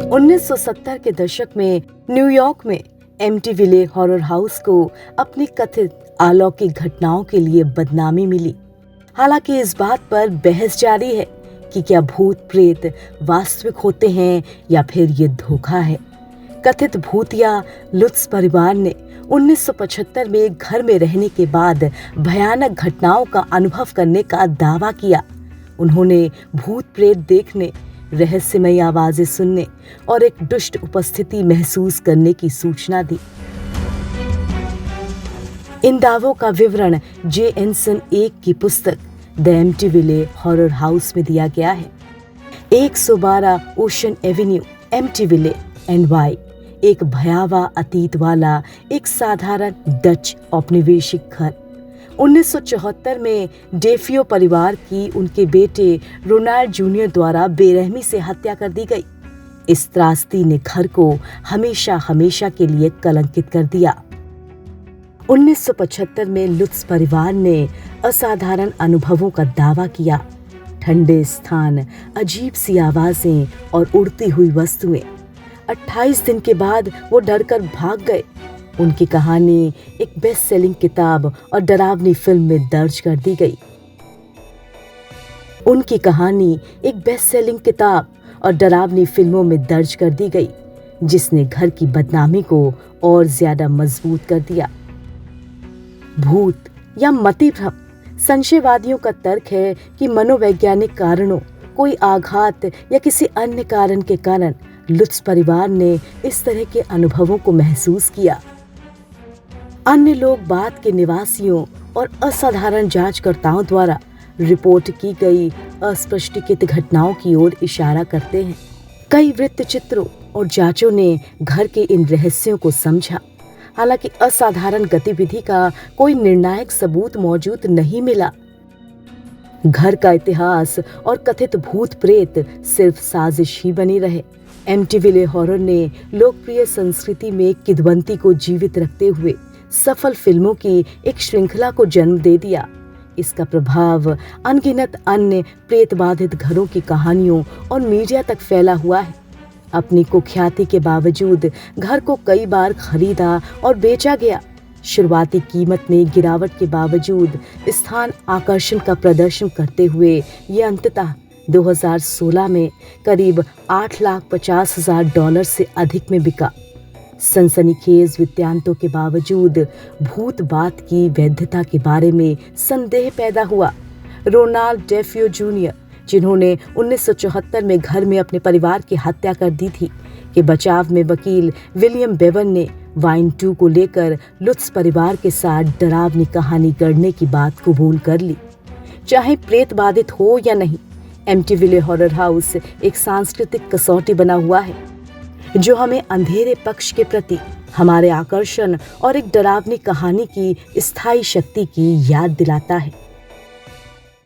1970 के दशक में न्यूयॉर्क में एमिटीविले हॉरर हाउस को अपनी कथित अलौकिक घटनाओं के लिए बदनामी मिली। हालांकि इस बात पर बहस जारी है कि क्या भूत प्रेत वास्तविक होते हैं या फिर ये धोखा है। कथित भूतिया लुत्स परिवार ने 1975 में एक घर में रहने के बाद भयानक घटनाओं का अनुभव करने का दावा किया। उन्होंने भूत प्रेत देखने, रहस्यमयी आवाजें सुनने और एक दुष्ट उपस्थिति महसूस करने की सूचना दी। इन दावों का विवरण जे एनसन एक की पुस्तक द एमिटीविले हॉरर हाउस में दिया गया है। 112 ओशन एवेन्यू, एमिटीविले, NY एक भयावह अतीत वाला एक साधारण डच औपनिवेशिक घर। 1974 में डेफियो परिवार की उनके बेटे रोनाल्ड जूनियर द्वारा बेरहमी से हत्या कर दी गई। इस त्रासदी ने घर को हमेशा हमेशा के लिए कलंकित कर दिया। 1975 में लुत्स परिवार ने असाधारण अनुभवों का दावा किया। ठंडे स्थान, अजीब सी आवाजें और उड़ती हुई वस्तुएं। 28 दिन के बाद वो डरकर भाग गए। उनकी कहानी एक बेस्ट सेलिंग किताब और डरावनी फिल्म में दर्ज कर दी गई। उनकी कहानी एक बेस्ट सेलिंग किताब और डरावनी फिल्मों में दर्ज कर दी गई, जिसने घर की बदनामी को और ज्यादा मजबूत कर दिया। भूत या मति भ्रम। संशयवादियों का तर्क है कि मनोवैज्ञानिक कारणों, कोई आघात या किसी अन्य कारण के कारण लुत्स परिवार ने इस तरह के अनुभवों को महसूस किया। अन्य लोग बाद के निवासियों और असाधारण जांचकर्ताओं द्वारा रिपोर्ट की गई अस्पष्टीकृत घटनाओं की ओर इशारा करते हैं। कई वृत्तचित्रों और जांचों ने घर के इन रहस्यों को समझा। हालांकि असाधारण गतिविधि का कोई निर्णायक सबूत मौजूद नहीं मिला। घर का इतिहास और कथित भूत प्रेत सिर्फ साजिश ही बनी रहे। एमिटीविले हॉरर ने लोकप्रिय संस्कृति में किंवदंती को जीवित रखते हुए सफल फिल्मों की एक श्रृंखला को जन्म दे दिया। इसका प्रभाव अनगिनत अन्य प्रेत बाधित घरों की कहानियों और मीडिया तक फैला हुआ है। अपनी कुख्याति के बावजूद घर को कई बार खरीदा और बेचा गया। शुरुआती कीमत में गिरावट के बावजूद स्थान आकर्षण का प्रदर्शन करते हुए ये अंततः 2016 में करीब $8,50,000 से अधिक में बिका। सनसनीखेज वृत्तांतों के बावजूद भूत बात की वैधता के बारे में संदेह पैदा हुआ। रोनाल्ड डेफियो जूनियर, जिन्होंने 1974 में घर में अपने परिवार की हत्या कर दी थी, के बचाव में वकील विलियम बेवन ने वाइन 2 को लेकर लुत्स परिवार के साथ डरावनी कहानी गढ़ने की बात कबूल कर ली। चाहे प्रेत बाधित हो या नहीं, एमिटीविले हॉरर हाउस एक सांस्कृतिक कसौटी बना हुआ है, जो हमें अंधेरे पक्ष के प्रति हमारे आकर्षण और एक डरावनी कहानी की स्थायी शक्ति की याद दिलाता है।